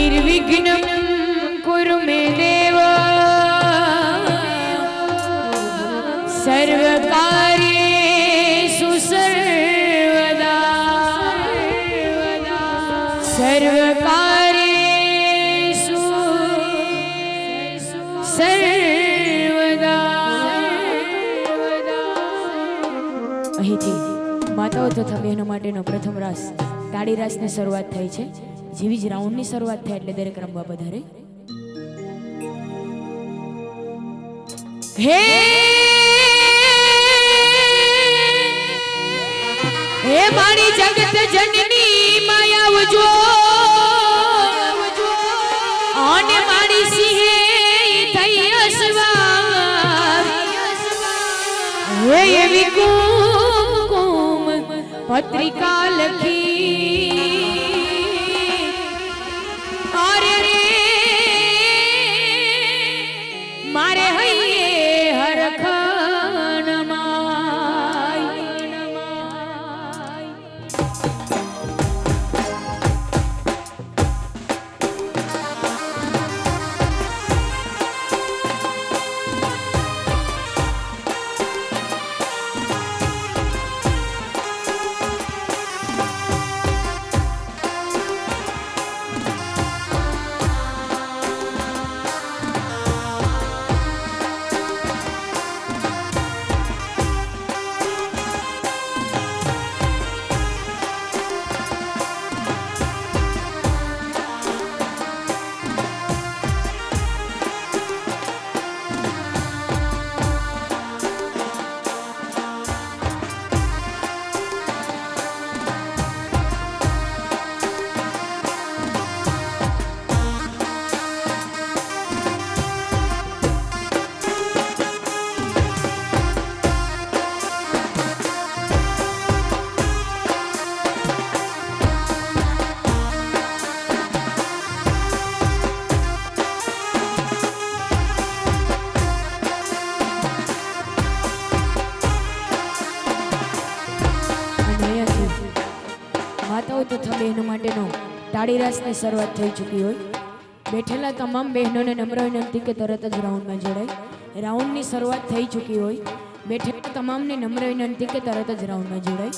निर्विघ्नं कुरु मे देव सर्वकार्येषु सर्वदा सर्वकार्येषु सर्वदा। અહીંથી માતાઓ તથા બહેનો માટેનો પ્રથમ રાસ તાળી રાસની શરૂઆત થઈ છે। જેવી જ રાઉન્ડની શરૂઆત થાય એટલે દરેક રમવા પધારે। હે હે મારી જગત જનની માયાવજો અને મારી સિંહે થઈ અસવાર હે એવી કુમકુમ પત્રિકા લખી અરે રે મારે હૈયે હરખણ માતાઓ તથા બહેનો માટેનો તાળી રાસની શરૂઆત થઈ ચૂકી હોય। બેઠેલા તમામ બહેનોને નમ્ર વિનંતી કે તરત જ રાઉન્ડમાં જોડાય। રાઉન્ડની શરૂઆત થઈ ચૂકી હોય। બેઠેલા તમામને નમ્ર વિનંતી કે તરત જ રાઉન્ડમાં જોડાય।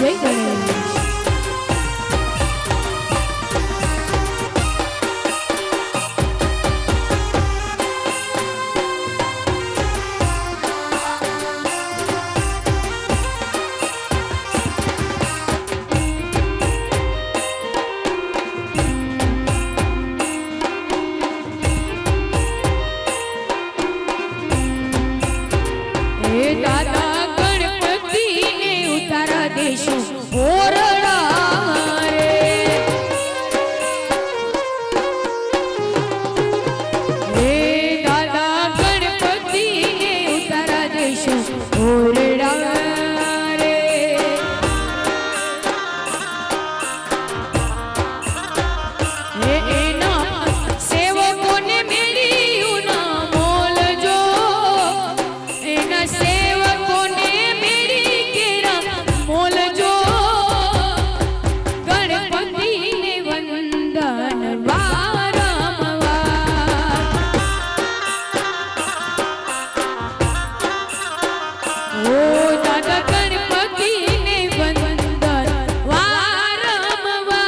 જય ગણેશ. દાદા ગણપતિ ને ઉતારા દેશું ઓરડા રે. હે દાદા ગણપતિ ને ઉતારા દેશું ઓરડા રે. હે એના સેવકોને મેળ્યું ના મોલજો. એના સેવકોને મેળી કેરા મોલજો. ગણપતિને વંદન વારંવાર. ઓ દાદા ગણપતિને વંદન વારંવાર.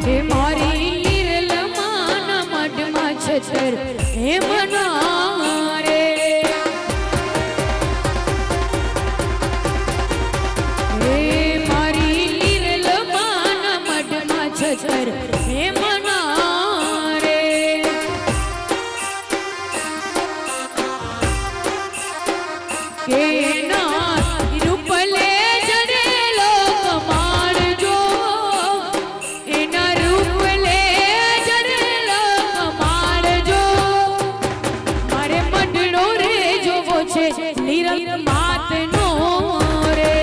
હે મારી નિર્લમાના મઢમાં છતર હે મના રે. હે મારી નિર્લમાના મઢમાં છતર હે મના રે. કે ના રૂપલે જડેલો કમાડજો. એના રૂપલે જડેલો કમાડજો. મારે મંડળો રે જોવો છે નિરંત માતનો રે.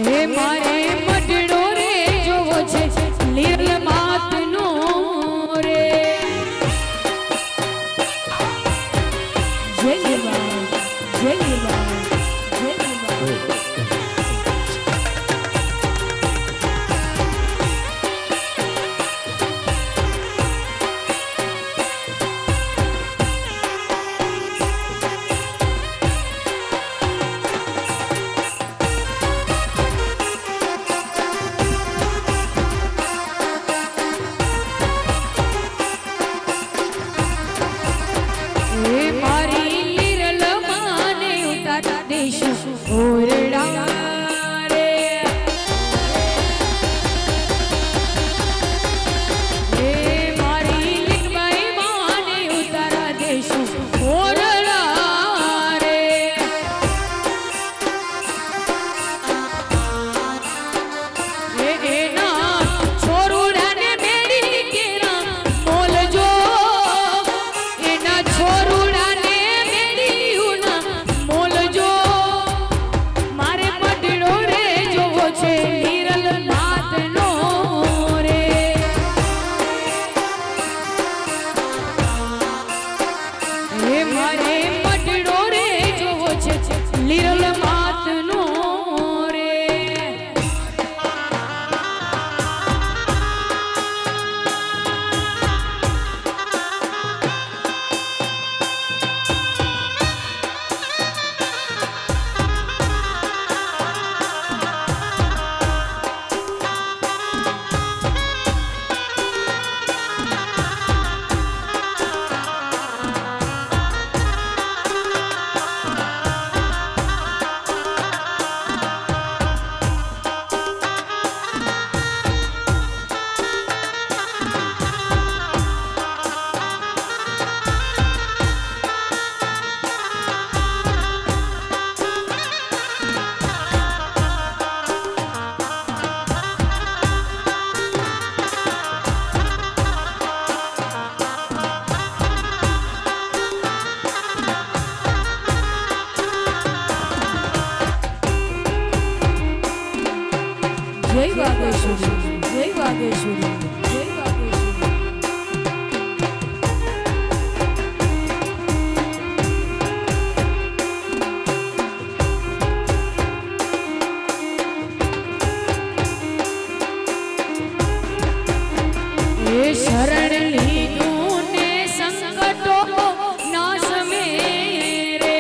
હે મારે મંડળો રે જોવો છે નિરંત માતનો રે. જય ગિરવાજ, જય ગિરવાજ, જય ગિરવાજ. હે મારી નિર્લમાને ઉતારા દેશું ઓરડા રે. હે મારી લીલબાઈ માને ઉતારા દેશું ઓરડા રે. હે એના છોરુડાને મેળી કેરા મોલજો. એના છોરુડાને મેળ્યું ના મોલજો. જય વાગેશ્વરી, જય વાગેશ્વરી, જય વાગેશ્વરી. એ શરણ લીધું ને સંકટો નાશ મેરે,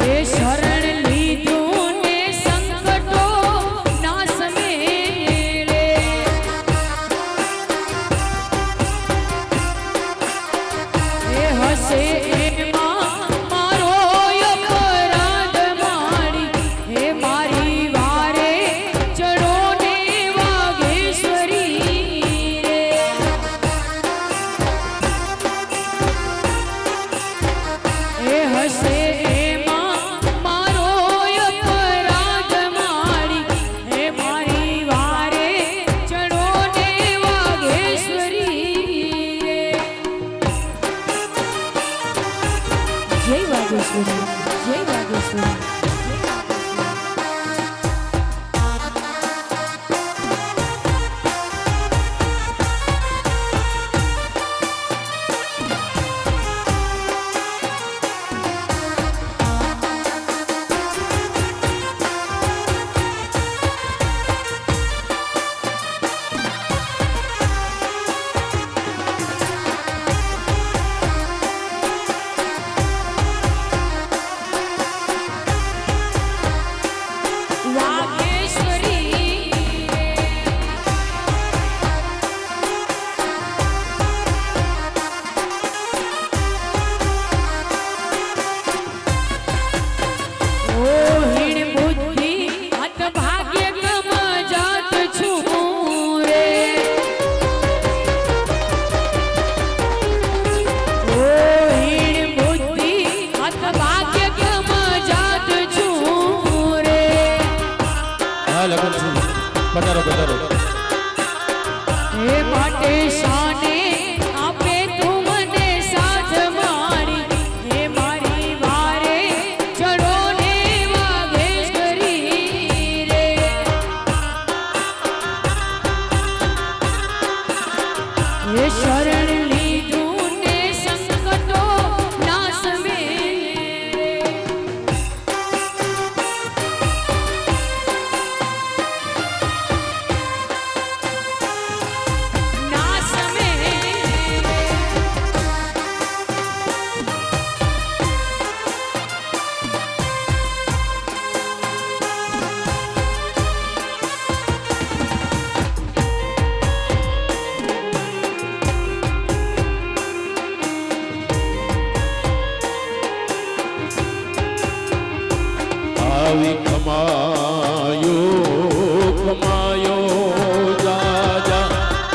એ શરણ લીધું ને સંકટો નાશ મેરે, એ હસે એમાં મારો અપરાધ મારી, એ મારી વારે ચડો ને વાગેશ્વરી રે, એ હસે એમાં મારો અપરાધ મારી, એ મારી વારે ચડો ને વાગેશ્વરી રે. જય વાગેશ્વરી, જય વાગેશ્વરી. પધારો પધારો. હે માટે શાને આપે તું મને સાથ મારી, હે મારી વારે ચડો ને વાગેશ્વરી રે, હે શરણ લીધું ને સંકટો નાશ મેરે, નાશ મેરે. આવી ખમાયો ખમાયો જાજા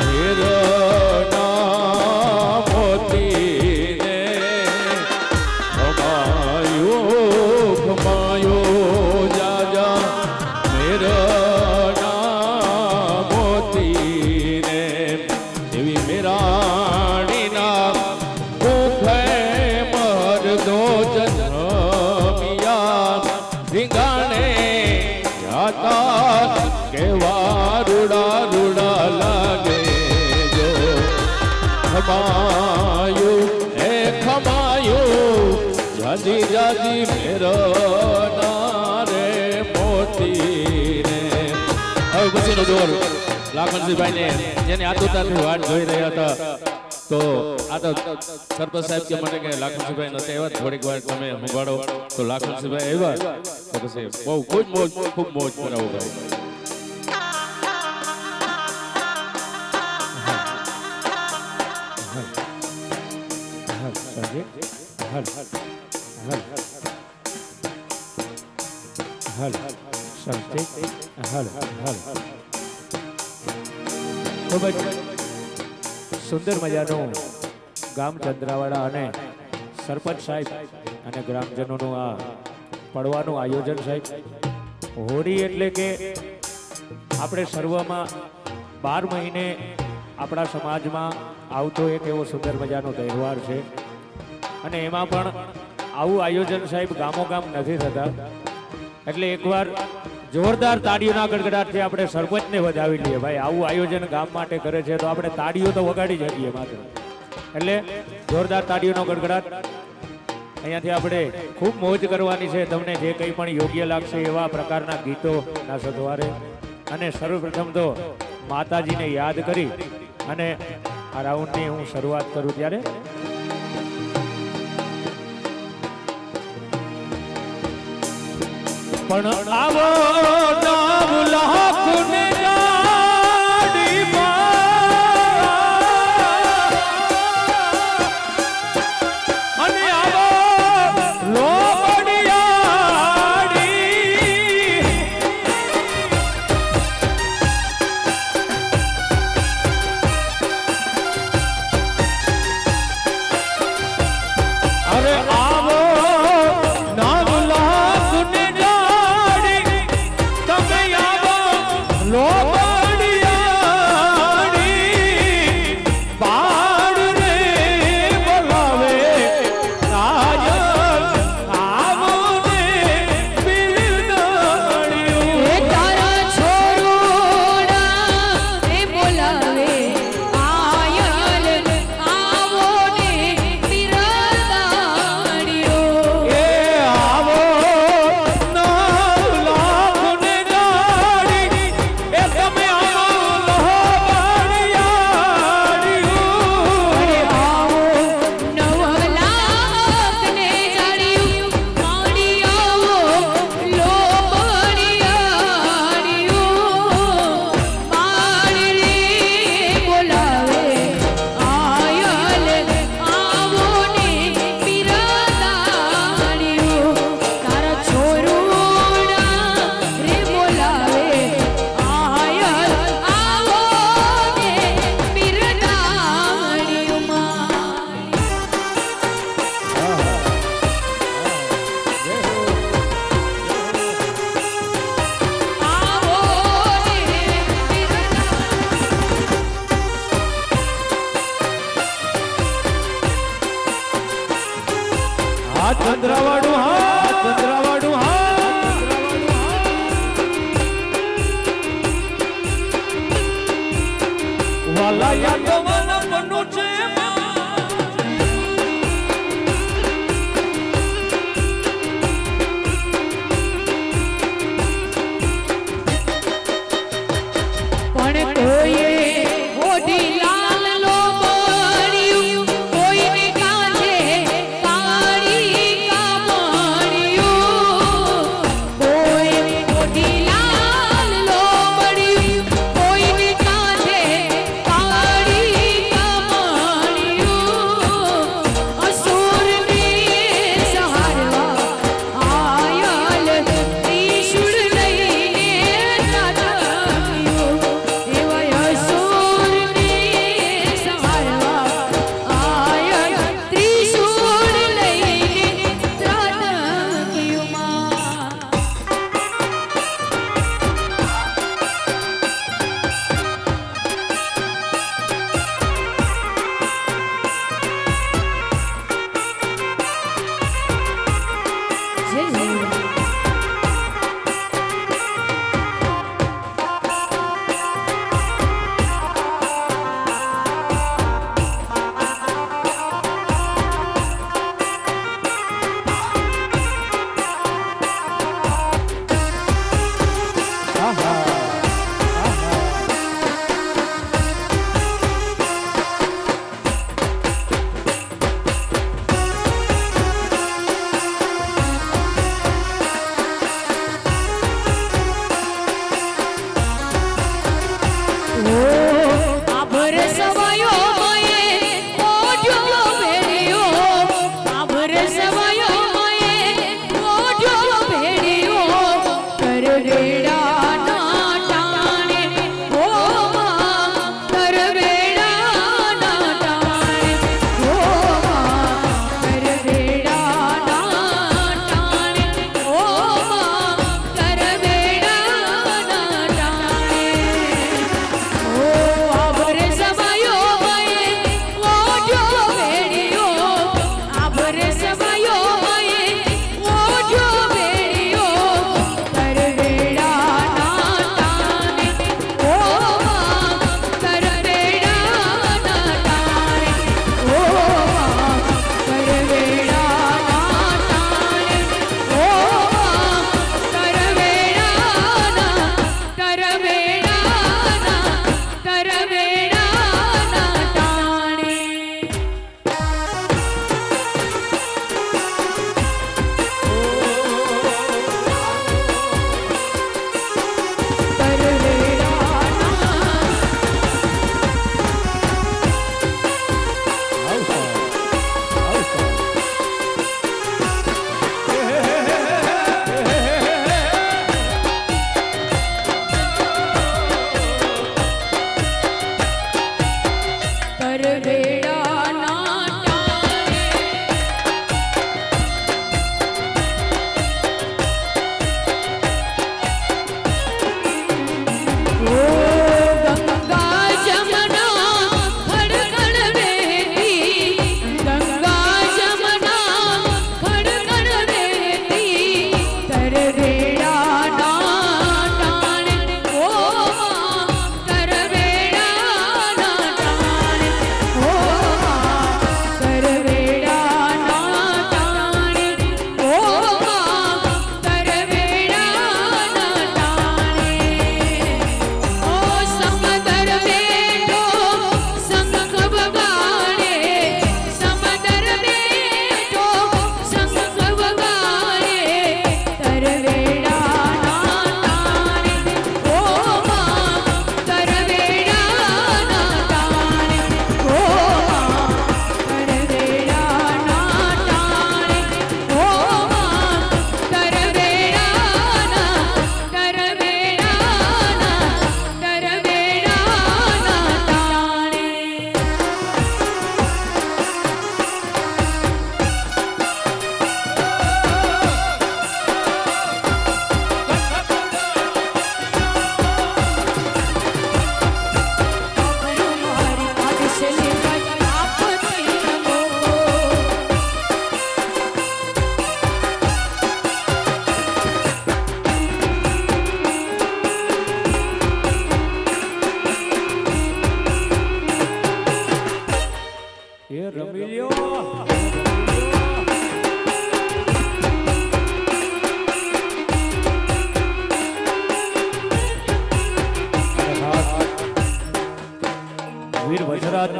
હેરના મોતીને, ખમાયો ખમાયો જાજા મેરના મોતીને, એવી મેરાણીના મુખે મરદો જન્મ્યા, રીંગાણે જાતા કેવા રૂડા રૂડા લાગે જો, ખમાયું હે ખમાયું જાજી જાજી મેરના રે મોતીને. હવે પછીનો જોર લાખનસિંહભાઈને જેની આતુરતાથી વાટ જોઈ રહ્યા હતા, તો આ તો સરપંચ સાહેબ કે મને કે લાખનસિંહભાઈ નથી આવ્યા, થોડીક વાર તમે સંભાળો. તો લાખનસિંહભાઈ આવ્યા તો પછી બહુ ખૂબ મોજ કરાવો ભાઈ. ખૂબ જ સુંદર મજાનું ગામ ચંદ્રાવાડા અને સરપંચ સાહેબ અને ગ્રામજનોનું આ પડવાનું આયોજન સાહેબ. હોળી એટલે કે આપણે સર્વમાં 12 મહિને આપણા સમાજમાં આવતો એક એવો સુંદર મજાનો તહેવાર છે, અને એમાં પણ આવું આયોજન સાહેબ ગામો ગામ નથી થતા, એટલે એકવાર જોરદાર તાળીઓના ગડગડાટથી આપણે સરપંચને વધાવી લઈએ. ભાઈ આવું આયોજન ગામ માટે કરે છે તો આપણે તાળીઓ તો વગાડી જ શકીએ માત્ર. એટલે જોરદાર તાળીઓનો ગડગડાટ. અહીંયાથી આપણે ખૂબ મોજ કરવાની છે. તમને જે કંઈ પણ યોગ્ય લાગશે એવા પ્રકારના ગીતોના સથવારે. અને સર્વપ્રથમ તો માતાજીને યાદ કરી અને આ રાઉન્ડની હું શરૂઆત કરું ત્યારે પણ આવો નામ લાખને ગાડી અને આવો લોબડિયાડી અરે આવો નામ લાખને ચંદ્રાવાડું હા ચંદ્રાવાડું હા વાલા યાદવના મનો છે પણ કોઈએ ઓઢી લાલ લો બોળ્યું, કોઈને કાંધે કાળી કામળિયું.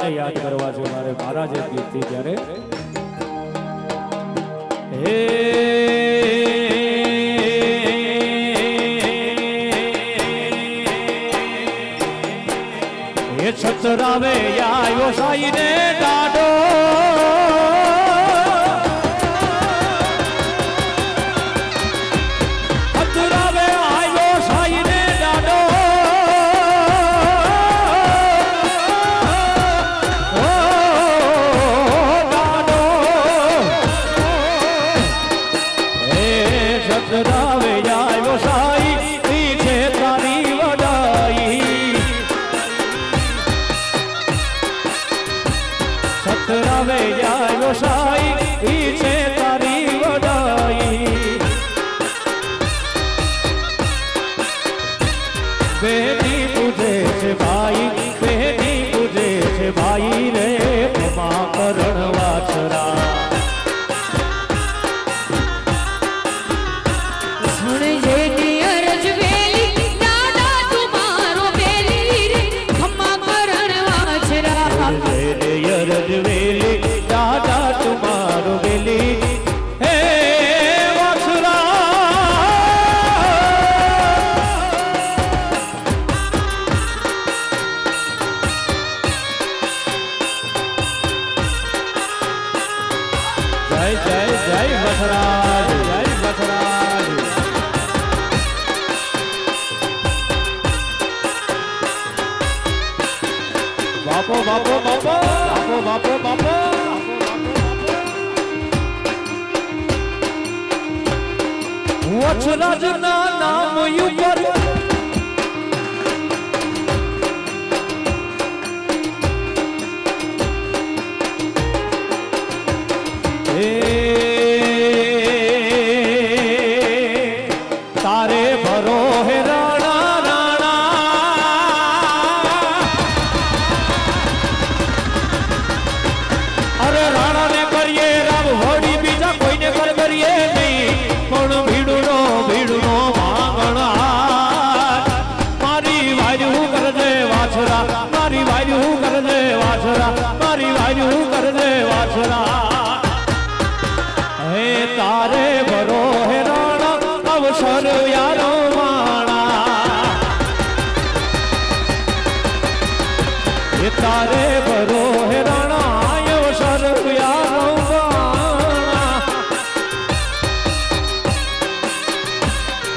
મહારાજને યાદ કરવા છે મારે મારા જે ગીતથી ત્યારે હે એ છતરાવે આવ્યો સાઈને ડાડો છતરાવે આવ્યો સાઈને ડાડો ઓ ડાડો એ છતરાવે આવ્યો સાઈ છે તારી વડાઈ છતરાવે આવ્યો સાઈ છે તારી વડાઈ બેટી પૂજે છે ભાઈ બેટી પૂજે છે ભાઈ રે માં કરણ વાછરા સુણ જેની અરજ વેલી દાદા તુમારો વેલી રે ખમ્મા કરણ વાછરા યરજ વેલી દાદા તુમારો વેલી હે વાછરા જય જય જય વસરાજ જય વસરાજ બાપો બાપો બાપો બાપો બાપો બાપો વછરાજના નામ ઉપર તારે ભરો હે રાણા રાણા અરે રાણા ને કરીએ રામ હોડી બીજા કોઈને કરીએ નહીં પણ ભીડુનો માંગણા મારી વાર્યું કરજે વાછરા મારી વાર્યું કરજે વાછરા મારી વાર્યું કરજે વાછરા હે તારે ભરો હે રાણા અવસર યારો માણા હે તારે ભરો હે રાણા અવસર યારો માણા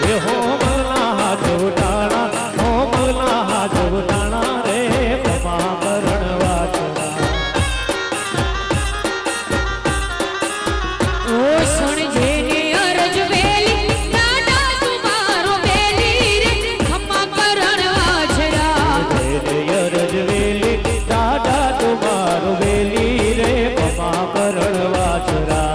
હે હોમના જોડાણા હોમના જોડાણા રે કમા કરણ વાછરા ઓ સુણ જેની અરજ વેલી દાદા તુમારો વેલી રે ખમ્મા કરણ વાછરા યરજ વેલી દાદા તુમારો વેલી રે કમા કરણ વાછરા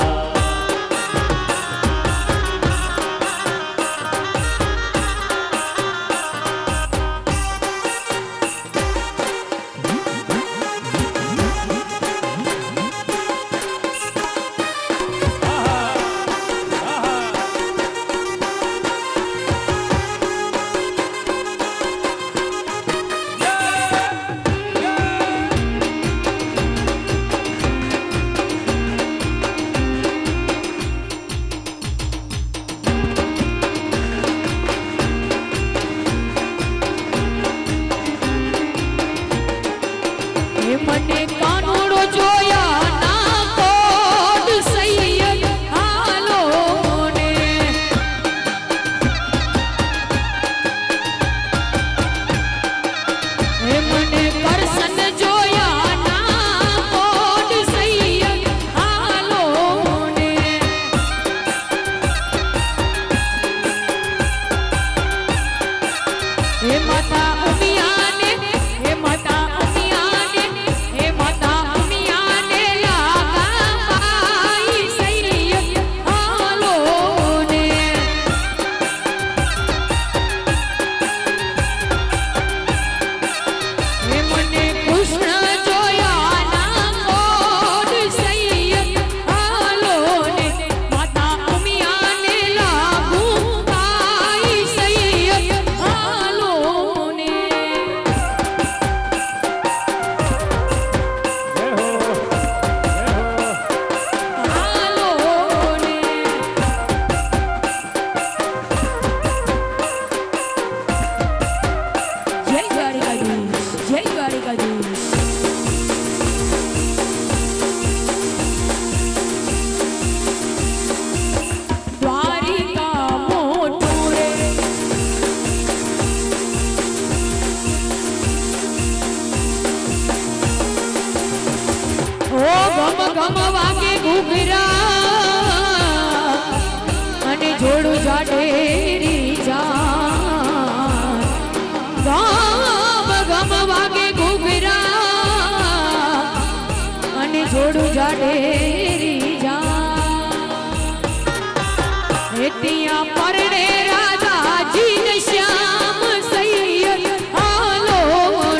એટિયા પરણે રાધાજી ને શ્યામ સૈયદ હાલો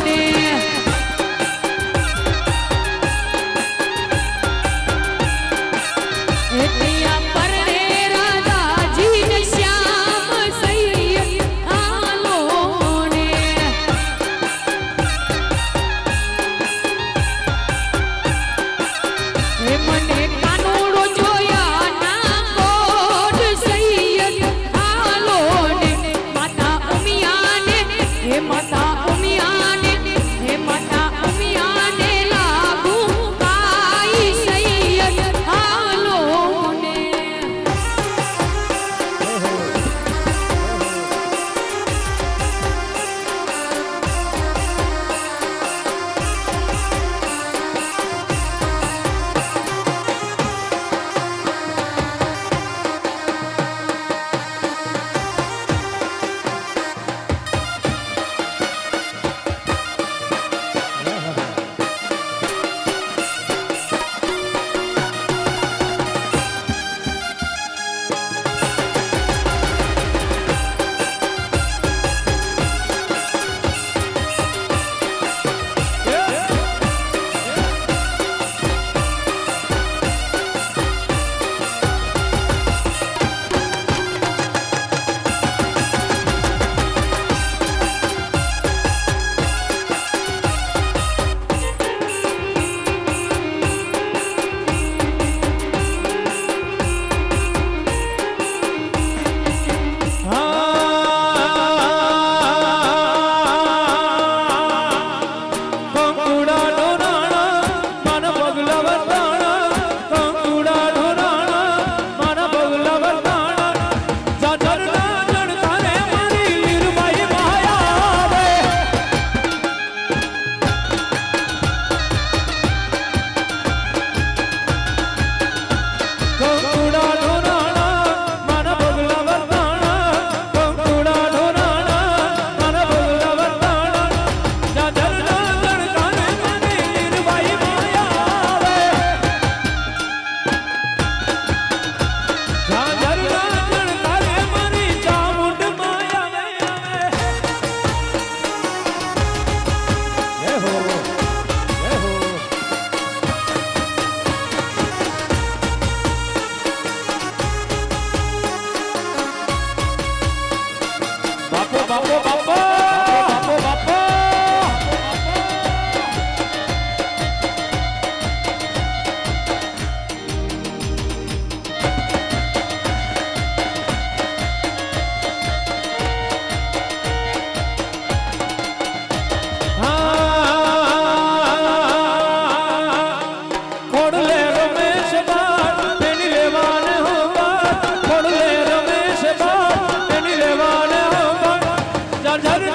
ને એટિયા પરણે રાધાજી ને શ્યામ સૈયદ હાલો ને હે મને કાનુડો જોયા ના કોટ સૈયદ હાલો ને માતા ઉમિયાને હે માતા ઉમિયાને હે માતા ઉમિયાને લાગુ કાઈ સૈયદ હાલો ને ઝર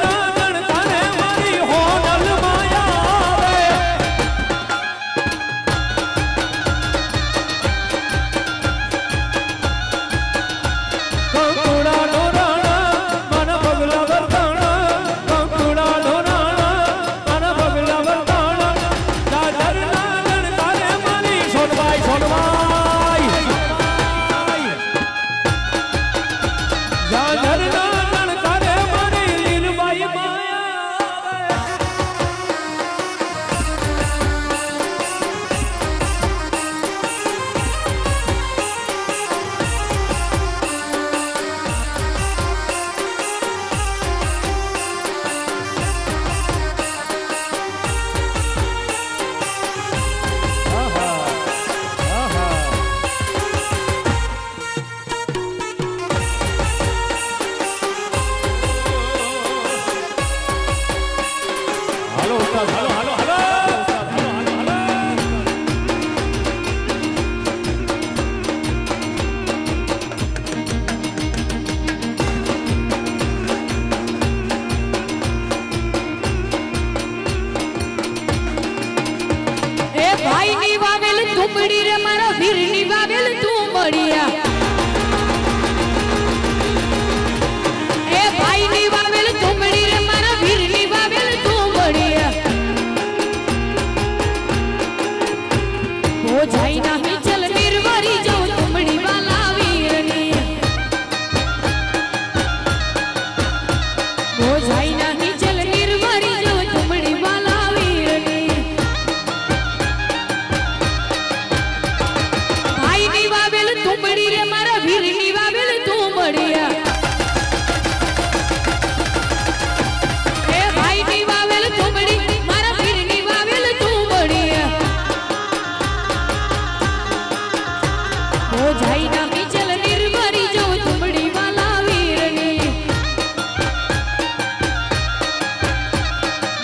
ओ जाई ना चल निर्भरी जो तुमड़ी वाला वीरनी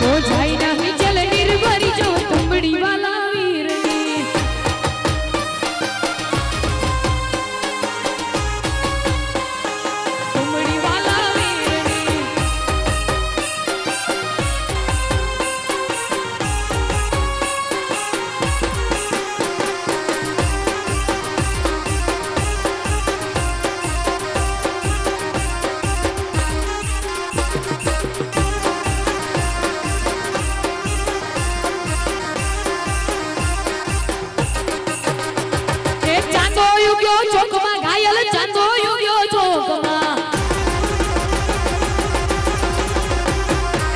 ओ जाई ना चल निर्भरी जो तुमड़ी वाला वीरनी तुमड़ी वाला वीरनी ચોકમાં ઘાયલ ચાંદો યુગ્યો ચોકમાં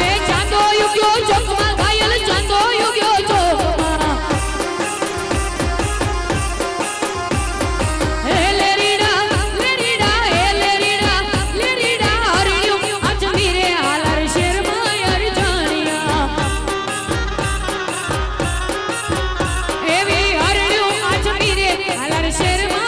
એ ચાંદો યુગ્યો ચોકમાં ઘાયલ ચાંદો યુગ્યો ચોકમાં હે લેરીડા લેરીડા હે લેરીડા લેરીડા હરિયું અજમીરે હાલર શેરમાં અરજાણિયા એવી હરિયું અજમીરે હાલર શેરમાં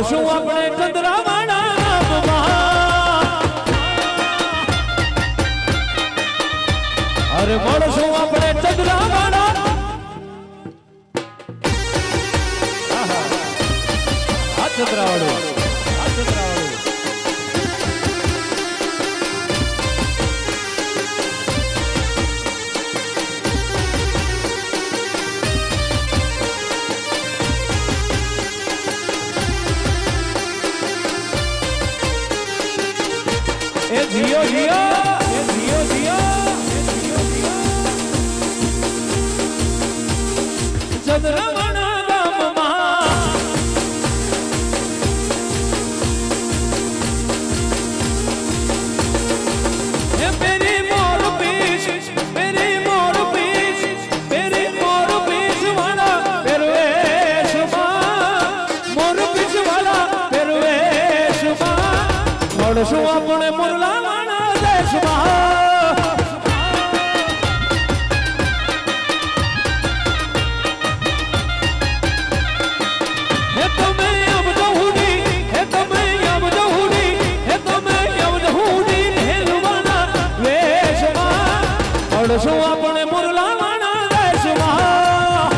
શું આપણે ચંદ્રમાના નામમાં અરે મળશું આપણે ચંદ્રમાના આ ચંદ્રાવાળું જીઓ જીઓ જીઓ જીઓ ચંદ્રમણા ગામમાં મેરી મોર પીસ વાળા પહેરવેશમાં મોર પીસ વાળા પહેરવેશમાં મળશું આપણે મુરલા શું આપણે મુરલાવાના દેશમાં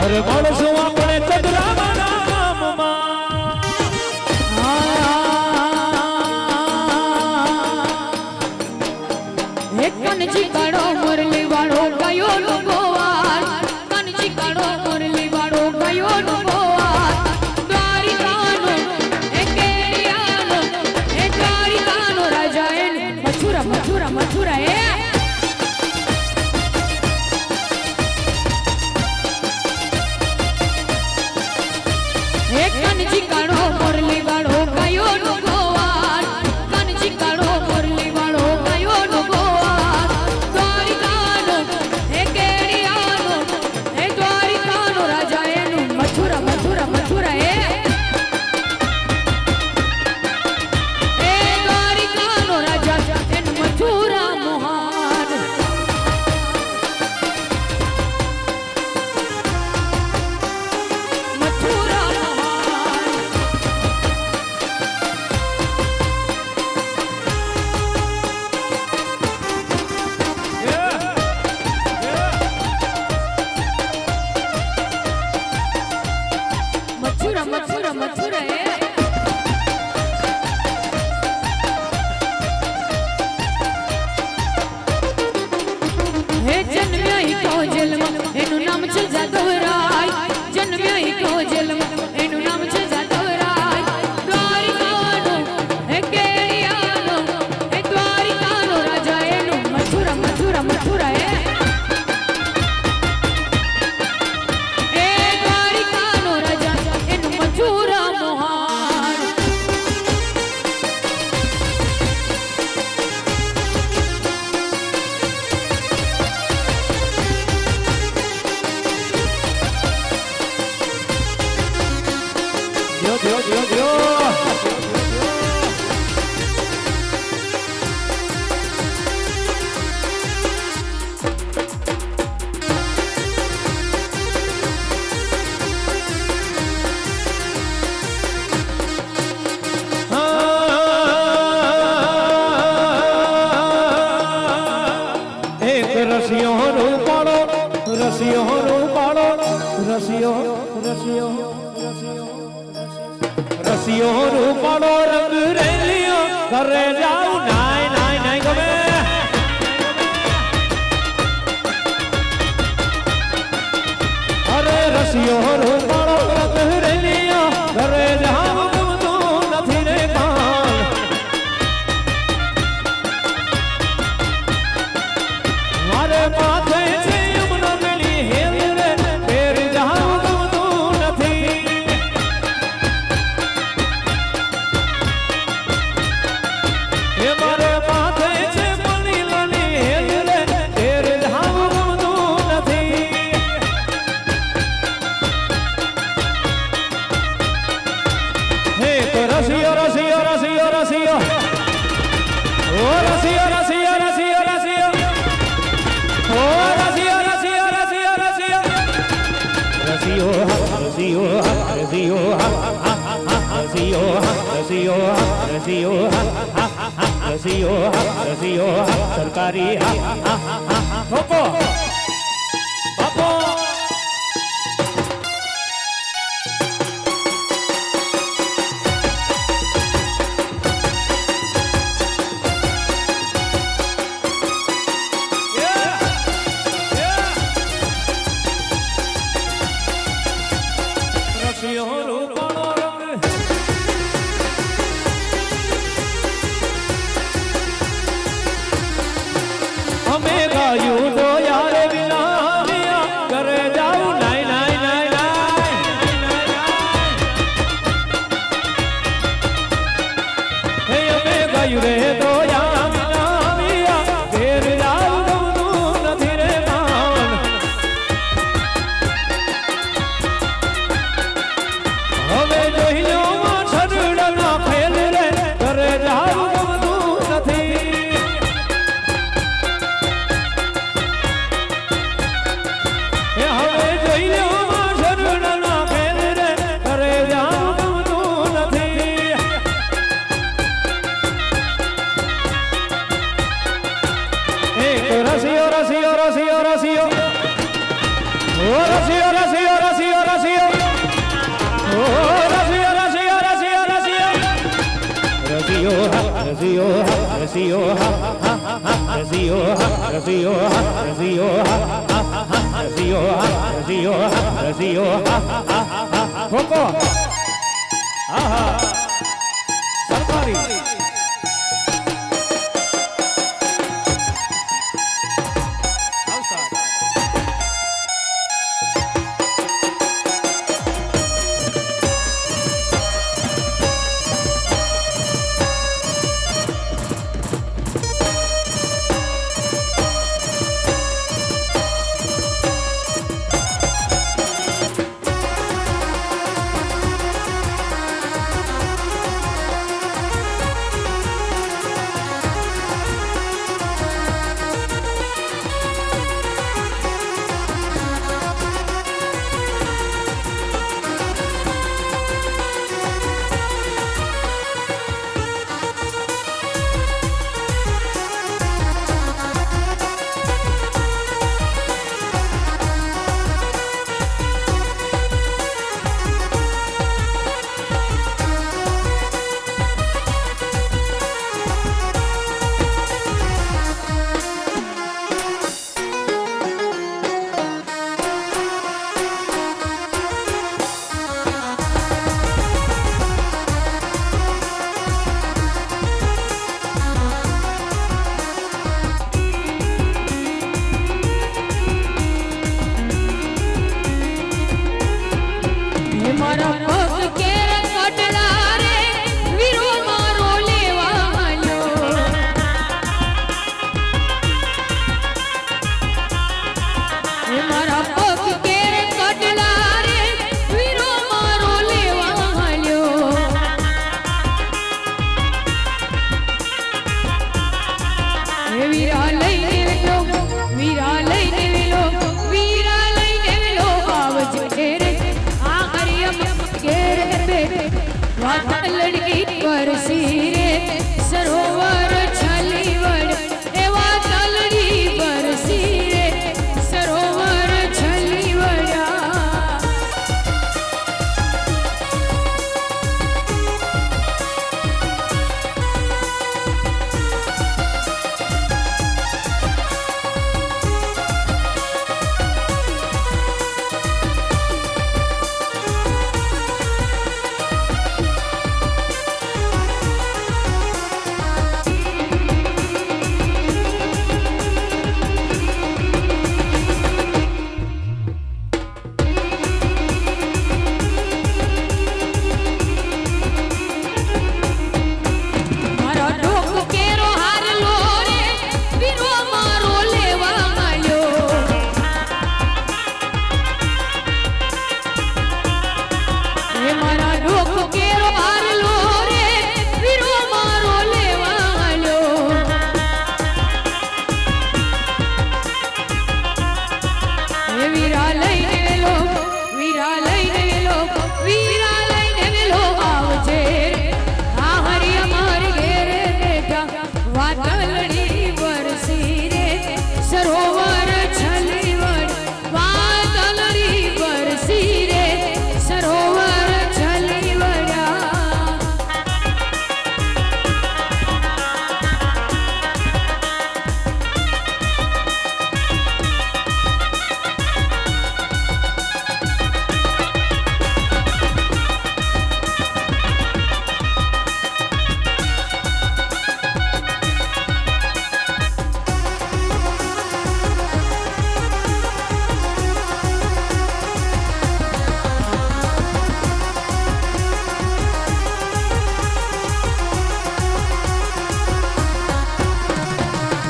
અરે મળશું આપણે ચંદ્રાવાના ગામમાં એક કનજી કાળો મુરલી વાળો ગયો ગોવાર કનજી કાળો મુરલી હે કનજી કાળો મોરલી વાળો કયો નો ગોવાળ કનજી કાળો મોરલી વાળો કયો નો ગોવાળ દ્વારિકાનો હે કેડિયાનો હે દ્વારિકાનો રાજા એનું મથુરા મથુરા મથુરા હે દ્વારિકાનો રાજા એનું મથુરા મોહન મથુરા મોહન મથુરા મથુરા મથુરા હે જન્મ્યો ઈ કોજલમાં એનું નામ છે જાદવરાય જન્મ્યો ઈ કોજલમાં એનું નામ છે જાદવરાય દ્વારિકાનો હે કેડિયાનો હે દ્વારિકાનો રાજા એનું મથુરા મથુરા મથુરા હે દ્વારિકાનો રાજા એનું મથુરા મોહન રસિયો રૂપાળો રસિયો રૂપાળો રસિયો રસિયો રસિયો રૂપાળો રંગ રેલિયો ઘરે જાઉં નાય નાય નાય ગમે અરે રસિયો રૂપાળો રંગ રેલિયો ઘરે જાઉં ગમતું નથી રે કાન મારે માથે છે યમુના મેલી હેલ રે ફેર જાઉં ગમતું નથી હે મારે માથે છે મણી લની હેલ રે ફેર જાઉં ગમતું નથી હે તો રસિયો રસિયો રસિયો રસિયો ઓ રસિયો રસિયો રસિયો રસિયો ઓ રસિયો રસિયો રસિયો રસિયો રસિયો રસિયો રસિયો રસિયો રસિયો રસિયો રસિયો રસિયો સરકારી બાપો બાપો રસિયો રૂપાળો રંગ અમે ગાયું તો યાર વિના ઘરે જાઉં નાય નાય નાય નાય હે અમે ગાયું રે તો યાર વિના ઘેર જાઉં ગમતું નથી રે માન હવે જોઈ લો માં છડડા ફેલ રે ઘરે જાઉં ગમતું નથી હવે જોઈ લો માં છડડા ફેલ રે ઘરે જાઉં ગમતું નથી એક રસિયો રસિયો રસિયો રસિયો ઓ રસિયો રસિયો રસિયો રસિયો ઓ રસિયો રસિયો રસિયો રસિયો રસિયો રસિયો રસિયો રસિયો રસિયો રસિયો રસિયો રસિયો રસિયો ફોકો આહા સરકારી મારા પગ કેર કટલા રે વીરો મારો લેવા આવ્યો એ મારા પગ કેર કટલા રે વીરો મારો લેવા આવ્યો એ વીરા લઈને વેલો વીરા લઈને વેલો વીરા લઈને વેલો આવજે રે આ હરિયમ કેર બે વાત લડકી પરસી રે સરોવર છલી વડ એ વાત લડી પરસી રે સરોવર છલી વડા મારો ડોક કેરો હારલો રે વીરો મારો લેવા આવ્યો એ મારા ડોક કેરો હારલો રે વીરો મારો લેવા આવ્યો એ વીરા લઈને વેલો વીરા લઈને વેલો વીરા લઈને વેલો આવજે રે આ હરી અમારી ઘેર બેઠા વાદળડી વરસી રે સરોવર છલી વડ વાદળડી વરસી રે સરોવર છલી વડા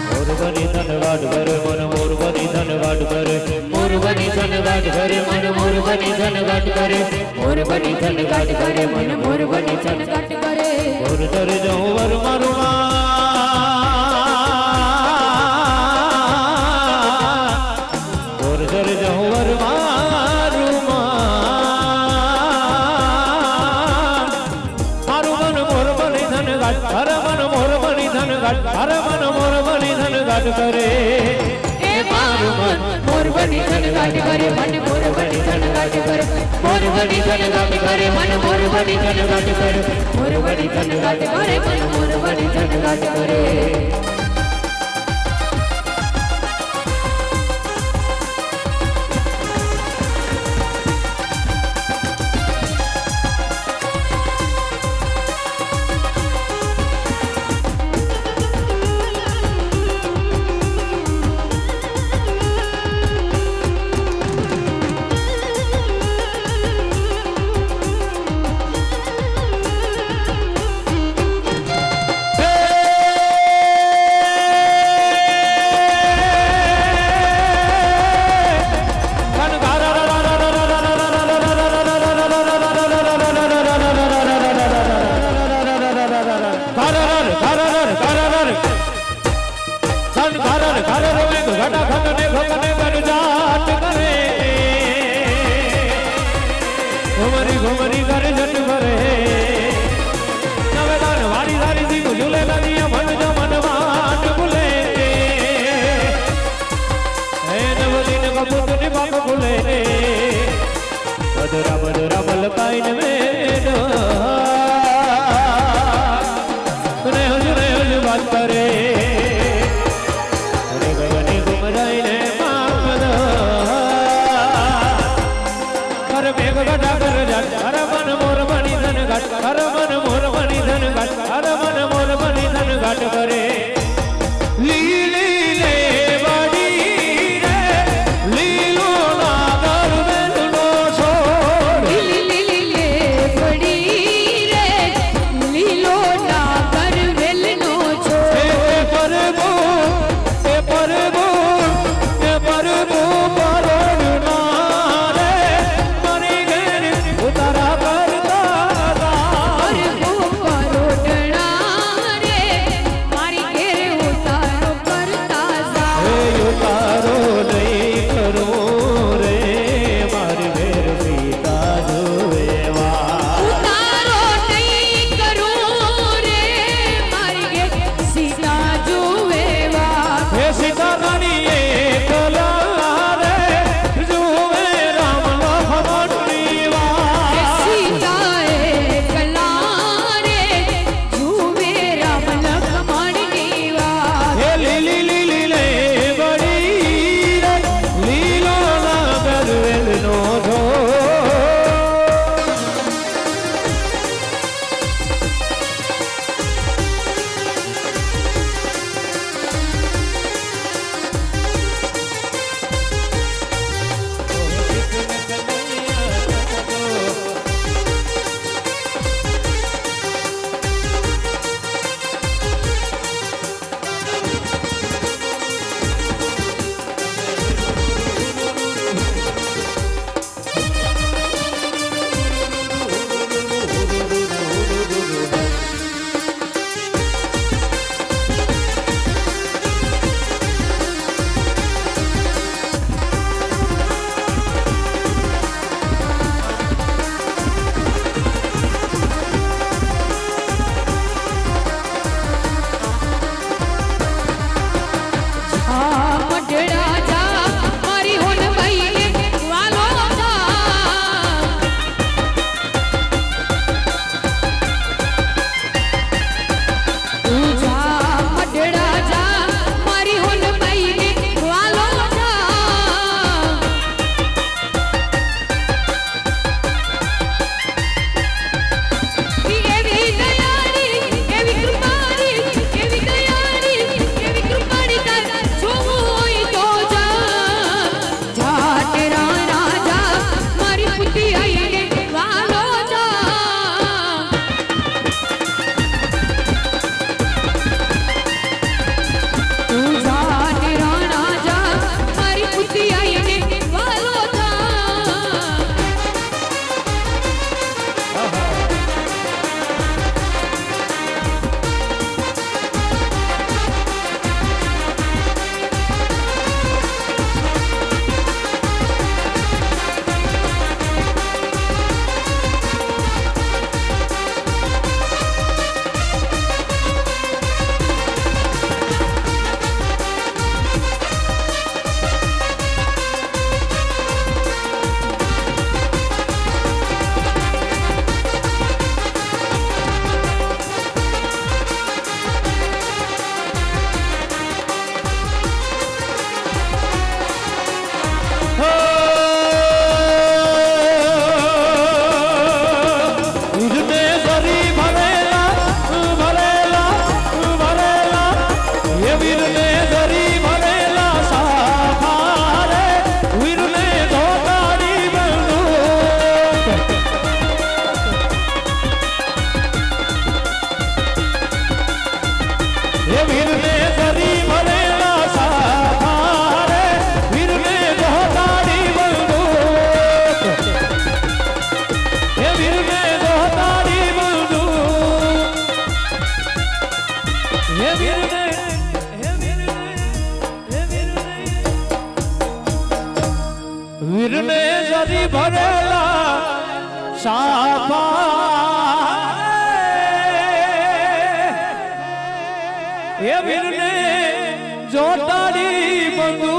મોરબની ધનવાદ કરે મન મોરબની ધનવાદ કરે મોરબની ધનવાદ કરે મન મોરબની ધનવાદ કરે મોરબની ધનવાદ કરે મન મોરબની ધનવાદ કટ કરે મોર દર જઉં વર મારું મોર દર જઉં વર મારું મારું મન મોરબની ધનવાદ હર મન મોરબની ધનવાદ હર મન મોરબની ધનવાદ કરે એ મારું મન મોરબની ધનવાદ કરે મને મોરબની ધનવાદ કરે મોરબની ધનવાદ કરે મને મોરબની ધનવાદ કરે મોરબની ધનવાદ કરે મને મોરબની ધનવાદ કરે ઘુમરી ઘર જટ ભરે નવેદાન વારી વારી જી ઝૂલે નદીયા મન જો મન વાટ ભૂલે હે નવદીન કપૂત ની બાપ ભૂલે બદરા બદરા મલકાઈન મેડો રે હજુ વાત કરે રે ગગની ઘુમરાઈને મામદ કર મેઘ ગડા કર જટ હર મન મોર બની ધન ઘટ હર મન મોર બની ધન ઘટ હર મન મોર બની ધન ઘટ કરે લીલી લે બડી રે લીલો ના દર બેન નો છોડ લીલી લીલી વીરને વીરને સદી ભરેલા સાફા એ વીરને જોટાડી બંધુ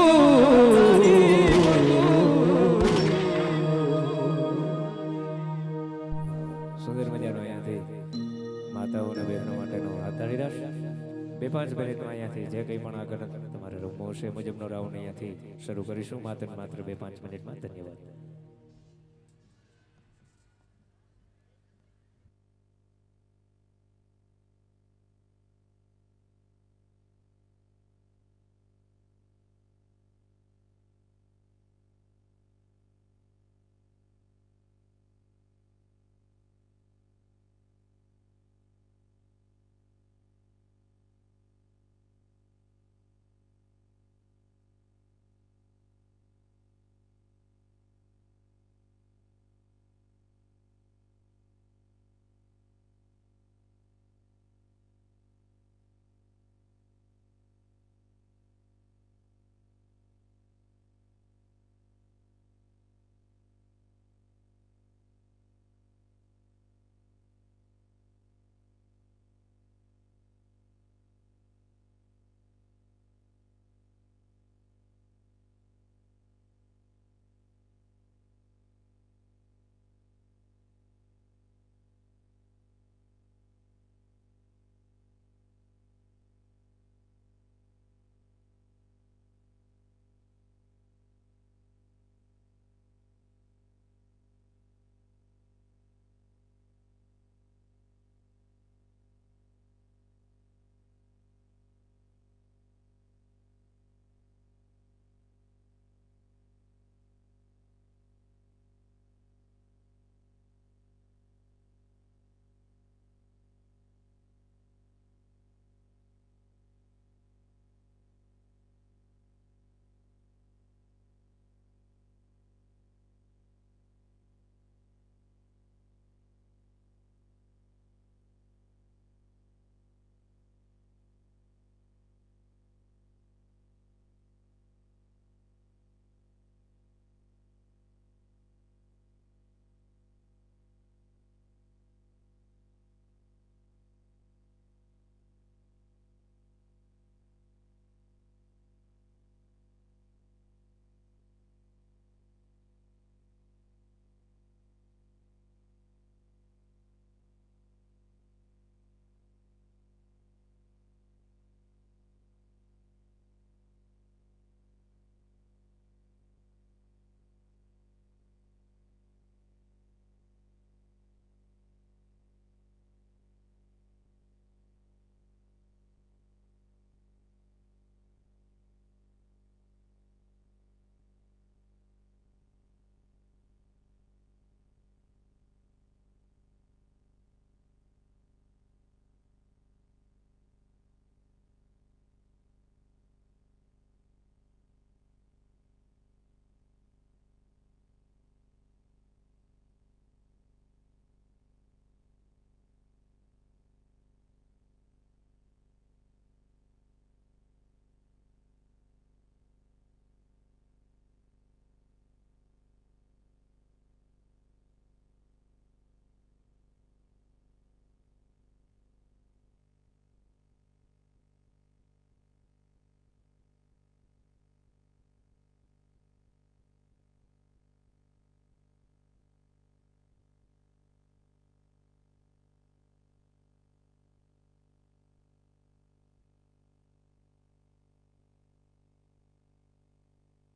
સુંદર મજાનો અહીંયાથી માતાઓ અને બહેનો માટેનો આધારી રાશ 2-5 મિનિટમાં અહીંયાથી જે કંઈ પણ આગળ તમારે રમવો હશે મુજબનો રાઉન્ડ અહીંયાથી શરૂ કરીશું માત્ર 2-5 મિનિટમાં. ધન્યવાદ.